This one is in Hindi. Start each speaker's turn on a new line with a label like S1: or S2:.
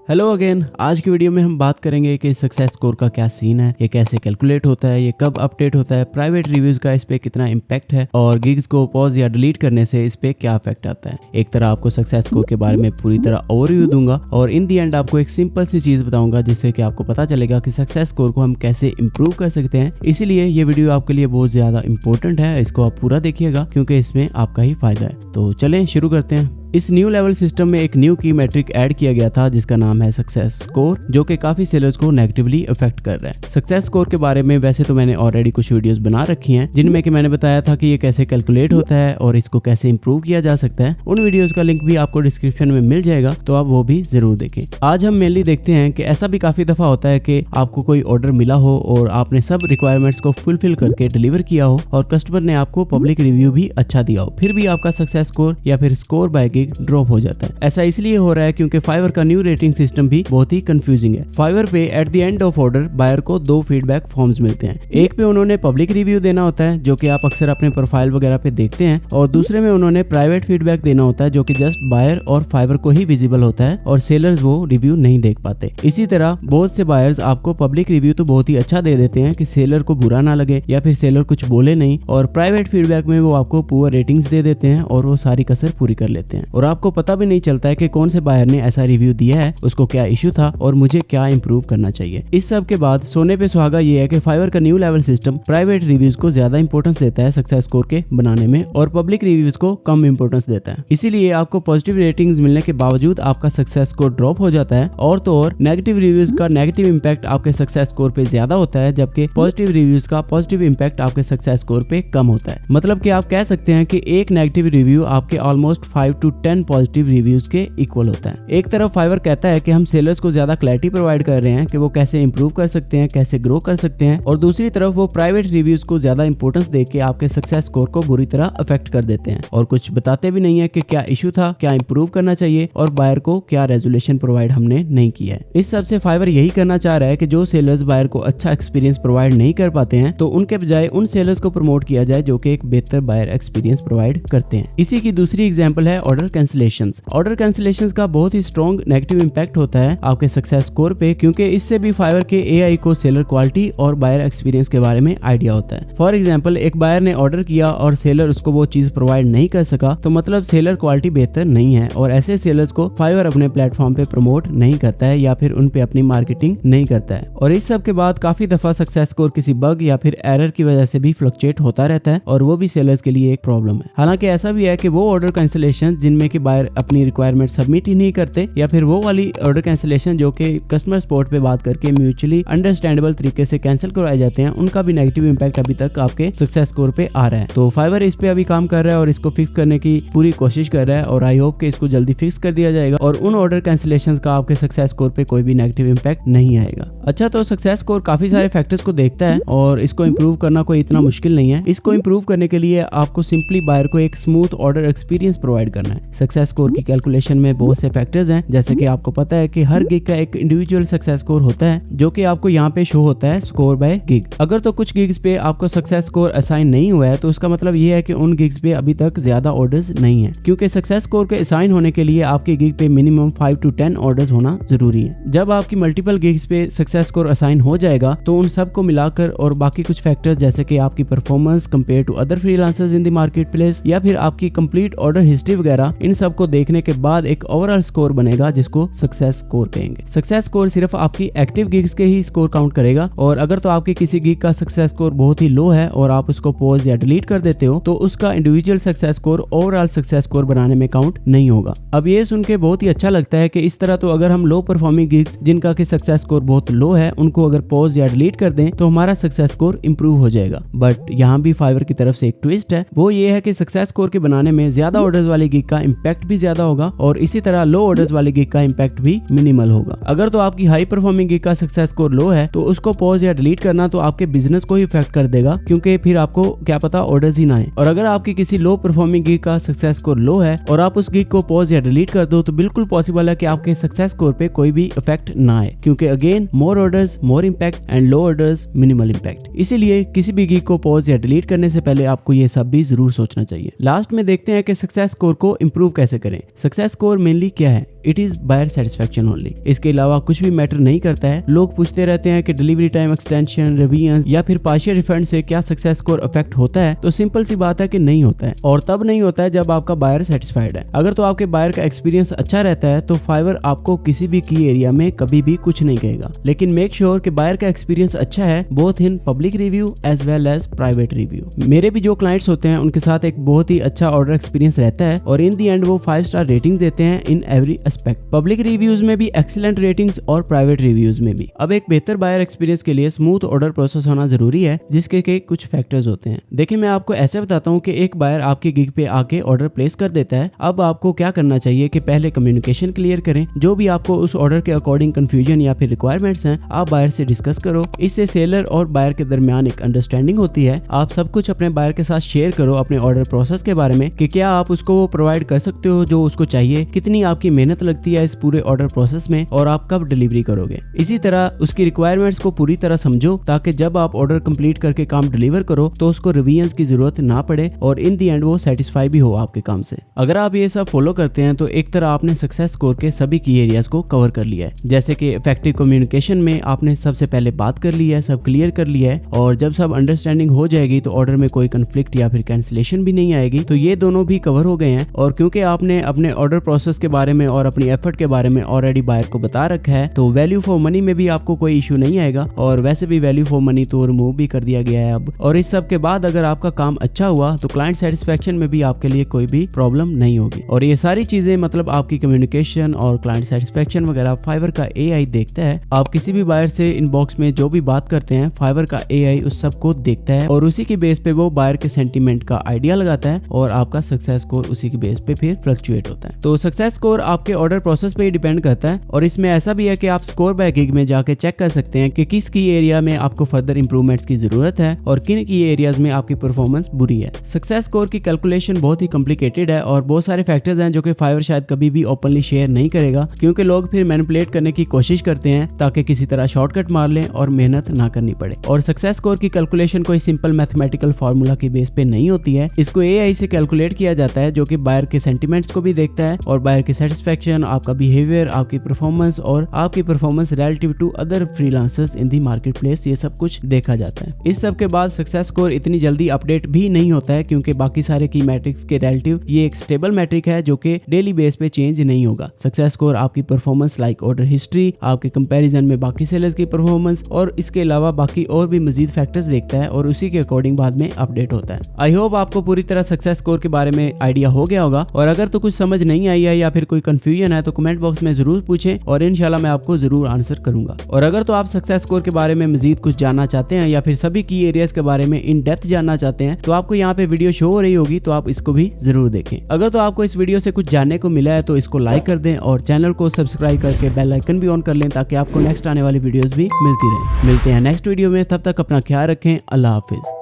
S1: Hello again. आज की वीडियो में हम बात करेंगे कि सक्सेस स्कोर का क्या सीन है, ये कैसे कैलकुलेट होता है, ये कब अपडेट होता है, प्राइवेट रिव्यूज का इस पे कितना इम्पैक्ट है और गिग्स को पॉज या डिलीट करने से इस पे क्या इफेक्ट आता है। एक तरह आपको सक्सेस स्कोर के बारे में पूरी तरह ओवरव्यू दूंगा और इन दी एंड आपको एक सिंपल सी चीज बताऊंगा जिससे कि आपको पता चलेगा कि सक्सेस स्कोर को हम कैसे इंप्रूव कर सकते हैं। इसीलिए ये वीडियो आपके लिए बहुत ज्यादा इंपॉर्टेंट है, इसको आप पूरा देखिएगा क्योंकि इसमें आपका ही फायदा है। तो चलें शुरू करते हैं। इस न्यू लेवल सिस्टम में एक न्यू की मैट्रिक ऐड किया गया था जिसका नाम है सक्सेस स्कोर, जो कि काफी सेलर्स को नेगेटिवली अफेक्ट कर रहा है। सक्सेस स्कोर के बारे में वैसे तो मैंने ऑलरेडी कुछ वीडियोस बना रखी हैं जिनमें कि मैंने बताया था कि ये कैसे कैलकुलेट होता है और इसको कैसे इंप्रूव किया जा सकता है। उन वीडियोस का लिंक भी आपको डिस्क्रिप्शन में मिल जाएगा, तो आप वो भी जरूर देखें। आज हम मेनली देखते हैं कि ऐसा भी काफी दफा होता है कि आपको कोई ऑर्डर मिला हो और आपने सब रिक्वायरमेंट्स को फुलफिल करके डिलीवर किया हो और कस्टमर ने आपको पब्लिक रिव्यू भी अच्छा दिया हो, फिर भी आपका सक्सेस स्कोर या फिर स्कोर बाय गिग ड्रॉप हो जाता है। ऐसा इसलिए हो रहा है क्योंकि फाइवर का न्यू रेटिंग सिस्टम भी बहुत ही कंफ्यूजिंग है। फाइवर पे at the end of order buyer को दो फीडबैक फॉर्म्स मिलते हैं। एक पे उन्होंने पब्लिक रिव्यू देना होता है जो कि आप अक्सर अपने प्रोफाइल वगैरह पे देखते हैं, और दूसरे में उन्होंने प्राइवेट फीडबैक देना होता है जो कि जस्ट बायर और फाइवर को ही विजिबल होता है और सेलर्स वो रिव्यू नहीं देख पाते। इसी तरह बहुत से बायर्स आपको पब्लिक रिव्यू तो बहुत ही अच्छा दे देते हैं कि सेलर को बुरा ना लगे या फिर सेलर कुछ बोले नहीं, और प्राइवेट फीडबैक में वो आपको पुअर रेटिंग्स दे देते हैं और वो सारी कसर पूरी कर लेते हैं और आपको पता भी नहीं चलता है कि कौन से बायर ने ऐसा रिव्यू दिया है, उसको क्या इशू था और मुझे क्या इंप्रूव करना चाहिए। इस सब के बाद सोने पे सुहागा ये है कि फाइवर का new level system private reviews को ज्यादा इंपॉर्टेंस देता है सक्सेस स्कोर के बनाने में और पब्लिक रिव्यूज को कम इंपॉर्टेंस देता है। इसीलिए आपको पॉजिटिव रेटिंग्स मिलने के बावजूद आपका सक्सेस स्कोर ड्रॉप हो जाता है, और तो और नेगेटिव रिव्यूज का नेगेटिव इंपैक्ट आपके सक्सेस स्कोर पे ज्यादा होता है, जबकि पॉजिटिव रिव्यूज का पॉजिटिव इंपैक्ट आपके सक्सेस स्कोर पे कम होता है। मतलब कि आप कह सकते हैं कि एक नेगेटिव रिव्यू आपके ऑलमोस्ट 5 to 10 पॉजिटिव रिव्यूज के इक्वल होता है। एक तरफ फाइवर कहता है कि हम सेलर्स को ज्यादा क्लैरिटी प्रोवाइड कर रहे हैं कि वो कैसे इंप्रूव कर सकते हैं, कैसे ग्रो कर सकते हैं, और दूसरी तरफ वो प्राइवेट रिव्यूज को ज्यादा इंपॉर्टेंस देके आपके सक्सेस स्कोर को बुरी तरह अफेक्ट कर देते हैं और कुछ बताते भी नहीं है कि क्या इशू था, क्या इंप्रूव करना चाहिए और बायर को क्या रेजोल्यूशन प्रोवाइड हमने नहीं किया है। इस सब से फाइवर यही करना चाह रहा है कि जो सेलर्स बायर को अच्छा एक्सपीरियंस प्रोवाइड नहीं कर पाते हैं तो उनके बजाय उन सेलर्स को प्रमोट किया जाए जो कि एक बेहतर बायर एक्सपीरियंस प्रोवाइड करते हैं। इसी की दूसरी एग्जांपल है ऑर्डर कैंसिलेशंस। ऑर्डर कैंसिलेशंस का बहुत ही स्ट्रॉन्ग नेगेटिव इंपैक्ट होता है आपके सक्सेस स्कोर पे, क्योंकि इससे भी फाइवर के एआई को सेलर क्वालिटी और बायर एक्सपीरियंस के बारे में आइडिया होता है। फॉर एग्जांपल, एक बायर ने ऑर्डर किया और सेलर उसको वो चीज प्रोवाइड नहीं कर सका, तो मतलब सेलर क्वालिटी बेहतर नहीं है और ऐसे सेलर्स को फाइवर अपने प्लेटफॉर्म पे प्रमोट नहीं करता है या फिर उन पे अपनी मार्केटिंग नहीं करता है। और इस सब के बाद काफी दफा सक्सेस स्कोर किसी बग या फिर एरर की वजह से भी फ्लक्चुएट होता रहता है और वो भी सेलर्स के लिए एक प्रॉब्लम है। हालांकि ऐसा भी है कि वो ऑर्डर कैंसिलेशन जिनमें कि बायर अपनी रिक्वायरमेंट सबमिट ही नहीं करते, या फिर वो वाली ऑर्डर कैंसिलेशन जो कि कस्टमर सपोर्ट पे बात करके म्यूचुअली अंडरस्टैंडेबल तरीके से कैंसिल करवाए जाते हैं, उनका भी नेगेटिव इंपैक्ट अभी तक आपके सक्सेस स्कोर पे आ रहा है। तो फाइवर इस पे अभी काम कर रहा है और इसको फिक्स करने की पूरी कोशिश कर रहा है और आई होप कि इसको जल्दी फिक्स कर दिया जाएगा और उन ऑर्डर कैंसिलेशंस का आपके सक्सेस स्कोर पे कोई भी नेगेटिव इंपैक्ट नहीं आएगा। अच्छा, तो सक्सेस स्कोर काफी सारे फैक्टर्स को देखता है और इसको इंप्रूव करना कोई इतना मुश्किल नहीं है। इसको इंप्रूव करने के लिए आपको सिंपली बायर को एक स्मूथ ऑर्डर एक्सपीरियंस प्रोवाइड करना है। सक्सेस स्कोर की कैलकुलेशन में बहुत से फैक्टर्स हैं, जैसे कि आपको पता है कि हर गिग का एक इंडिविजुअल सक्सेस स्कोर होता है जो कि आपको यहाँ पे शो होता है स्कोर बाय गिग। अगर तो कुछ गिग्स पे आपको सक्सेस स्कोर असाइन नहीं हुआ है तो उसका मतलब ये है कि उन गिग्स पे अभी तक ज्यादा ऑर्डर्स नहीं है, क्योंकि सक्सेस स्कोर के असाइन होने के लिए आपके गिग पे मिनिमम 5 to 10 ऑर्डर्स होना जरूरी है। जब आपकी मल्टीपल गिग्स पे सक्सेस स्कोर असाइन हो जाएगा तो उन सब को मिलाकर और बाकी कुछ फैक्टर्स जैसे कि आपकी performance compare to other freelancers in the market place या फिर आपकी कंप्लीट ऑर्डर हिस्ट्री वगैरह, इन सब को देखने के बाद एक ओवरऑल स्कोर बनेगा जिसको सक्सेस स्कोर कहेंगे। सक्सेस स्कोर सिर्फ आपकी एक्टिव गिग्स के ही स्कोर काउंट करेगा, और अगर तो आपके किसी गिग का सक्सेस स्कोर बहुत ही लो है और आप उसको पॉज या डिलीट कर देते हो तो उसका individual success score overall success score बनाने में काउंट नहीं होगा। अब ये सुन के बहुत ही अच्छा लगता है कि इस तरह तो अगर हम लो परफॉर्मिंग गिग्स जिनका कि सक्सेस स्कोर बहुत लो है उनको अगर पॉज या डिलीट कर दें तो हमारा सक्सेस स्कोर इंप्रूव हो जाएगा। बट यहाँ भी फाइवर की तरफ से एक ट्विस्ट है, वो ये है कि सक्सेस स्कोर के बनाने में ज्यादा ऑर्डर्स वाले गिग का इंपैक्ट भी ज्यादा होगा और इसी तरह लो ऑर्डर्स वाले गिग का इंपैक्ट भी मिनिमल होगा। अगर तो आपकी हाई परफॉर्मिंग गिग का सक्सेस स्कोर लो है तो उसको पॉज या डिलीट करना तो आपके बिजनेस को ही इफेक्ट कर देगा, क्योंकि फिर आपको क्या पता ऑर्डर्स ही ना आए। और अगर आपकी किसी लो परफॉर्मिंग गिग का सक्सेस स्कोर लो है और आप उस गिग को पॉज या डिलीट कर दो तो बिल्कुल पॉसिबल है कि आपके सक्सेस स्कोर पे कोई भी इफेक्ट ना आए, क्योंकि again more orders more impact and low orders minimal impact. इसीलिए किसी भी गिग को पॉज या डिलीट करने से पहले आपको ये सब भी जरूर सोचना चाहिए। लास्ट में देखते हैं कि सक्सेस स्कोर को इंप्रूव कैसे करें। सक्सेस स्कोर मेनली क्या है? It is buyer satisfaction only. इसके अलावा कुछ भी मैटर नहीं करता है। लोग पूछते रहते हैं कि डिलीवरी टाइम एक्सटेंशन, रिवीजन या फिर पार्शियल रिफंड से क्या सक्सेस स्कोर अफेक्ट होता है, तो सिंपल सी बात है कि नहीं होता है, और तब नहीं होता है जब आपका बायर सेटिस्फाइड है। अगर तो आपके बायर का एक्सपीरियंस अच्छा रहता है तो फाइवर आपको किसी भी की एरिया में कभी भी कुछ नहीं कहेगा, लेकिन मेक श्योर कि बायर का एक्सपीरियंस अच्छा है, both in public review as well as private review. मेरे भी जो क्लाइंट्स होते हैं उनके साथ एक बहुत ही अच्छा ऑर्डर एक्सपीरियंस रहता है और इन दी एंड वो 5 स्टार रेटिंग देते हैं in every aspect, public reviews में भी एक्सीलेंट रेटिंग्स और प्राइवेट रिव्यूज में भी। अब एक बेहतर बायर एक्सपीरियंस के लिए स्मूथ ऑर्डर प्रोसेस होना जरूरी है, जिसके के कुछ फैक्टर्स होते हैं। देखिए मैं आपको ऐसे बताता हूँ कि एक बायर आपकी गिग पे आके ऑर्डर प्लेस कर देता है। अब आपको क्या करना चाहिए कि पहले कम्युनिकेशन क्लियर करें, जो भी आपको उस ऑर्डर के अकॉर्डिंग कंफ्यूजन या फिर रिक्वायरमेंट्स हैं आप बायर से डिस्कस करो। इससे सेलर और बायर के दरमियान एक अंडरस्टैंडिंग होती है। आप सब कुछ अपने बायर के साथ शेयर करो अपने ऑर्डर प्रोसेस के बारे में कि क्या आप उसको वो प्रोवाइड कर सकते हो जो उसको चाहिए, कितनी आपकी मेहनत लगती है इस पूरे ऑर्डर प्रोसेस में और आप कब डिलीवरी करोगे। इसी तरह उसकी रिक्वायरमेंट्स को पूरी तरह समझो ताकि जब आप ऑर्डर कंप्लीट करके काम डिलीवर करो तो उसको रिवीजन्स की जरूरत ना पड़े और इन दी एंड वो सेटिस्फाई भी हो आपके काम से। अगर आप ये सब फॉलो करते हैं तो एक तरह आपने सक्सेस स्कोर के सभी की एरियाज को कवर कर लिया है। जैसे कि इफेक्टिव कम्युनिकेशन में आपने सबसे पहले बात कर ली है, सब क्लियर कर लिया है, और जब सब अंडरस्टैंडिंग हो जाएगी तो ऑर्डर में कोई कंफ्लिक्ट या फिर कैंसिलेशन भी नहीं आएगी। तो ये दोनों भी कवर हो गए हैं, और क्योंकि आपने अपने ऑर्डर प्रोसेस के बारे में और अपनी एफर्ट के बारे में ऑलरेडी बायर को बता रखा है तो वैल्यू फॉर मनी में भी आपको कोई इशू नहीं आएगा, और वैसे भी वैल्यू फॉर मनी तो रिमूव भी कर दिया गया है अब। और इस सब के बाद अगर आपका काम अच्छा हुआ तो क्लाइंट सेटिस्फेक्शन में भी आपके लिए कोई भी प्रॉब्लम नहीं होगी। और ये सारी चीजें मतलब आपकी कम्युनिकेशन और क्लाइंट सेटिस्फेक्शन वगैरह फाइवर का एआई देखता है। आप किसी भी बायर से इनबॉक्स में जो भी बात करते हैं फाइवर का एआई उस सब को देखता है और उसी के बेस पे वो बायर के सेंटीमेंट का आइडिया लगाता है और आपका सक्सेस स्कोर उसी के बेस पे फिर फ्लक्चुएट होता है। तो सक्सेस स्कोर आपके ऑर्डर प्रोसेस पे ही डिपेंड करता है, और इसमें ऐसा भी है कि आप स्कोर बाय गिग में जाके चेक कर सकते हैं कि किस की एरिया में आपको फर्दर इंप्रूवमेंट्स की जरूरत है और किन की एरियाज में आपकी परफॉर्मेंस बुरी है। सक्सेस स्कोर की कैलकुलेशन बहुत ही कॉम्प्लिकेटेड है और बहुत सारे फैक्टर्स हैं जो कि फाइवर शायद कभी भी ओपनली शेयर नहीं करेगा, क्योंकि लोग फिर मैनिपुलेट करने की कोशिश करते हैं ताकि किसी तरह शॉर्टकट मार लें और मेहनत ना करनी पड़े। और सक्सेस स्कोर की कैलकुलेशन कोई सिंपल मैथमेटिकल फार्मूला की बेस पे नहीं होती है, इसको एआई से कैलकुलेट किया जाता है जो कि बायर के सेंटीमेंट्स को भी देखता है और बायर की सेटिस्फेक्शन, आपका बिहेवियर, आपकी परफॉर्मेंस और आपकी performance relative to other freelancers in the market place, ये सब कुछ देखा जाता है। इस सब के बाद सक्सेस स्कोर इतनी जल्दी अपडेट भी नहीं होता है, क्योंकि बाकी सारे की मैट्रिक्स के रिलेटिव ये एक स्टेबल मैट्रिक है जो कि डेली बेस पे चेंज नहीं होगा। सक्सेस स्कोर आपकी परफॉर्मेंस लाइक ऑर्डर हिस्ट्री, आपके कंपैरिजन में बाकी सेलर्स की परफॉर्मेंस और इसके अलावा बाकी और भी मजीद फैक्टर्स देखता है और उसी के अकॉर्डिंग बाद में अपडेट होता है। आई होप आपको पूरी तरह सक्सेस स्कोर के बारे में आइडिया हो गया होगा, और अगर तो कुछ समझ नहीं आई है या फिर कोई कंफ्यूजन है तो कमेंट बॉक्स में जरूर पूछें और इंशाल्लाह मैं आपको जरूर आंसर करूंगा। और अगर तो आप सक्सेस स्कोर के बारे में मजीद कुछ जानना चाहते हैं या फिर सभी की एरियाज के बारे में इन डेप्थ जानना चाहते हैं तो आपको यहाँ पे वीडियो शो हो रही होगी, तो आप इसको भी जरूर देखें। अगर तो आपको इस वीडियो से कुछ जानने को मिला है तो इसको लाइक कर दें और चैनल को सब्सक्राइब करके बेल आइकन भी ऑन कर लें ताकि आपको नेक्स्ट आने वाली वीडियोस भी मिलती रहे। मिलते हैं नेक्स्ट वीडियो में, तब तक अपना ख्याल रखें। अल्लाह हाफिज।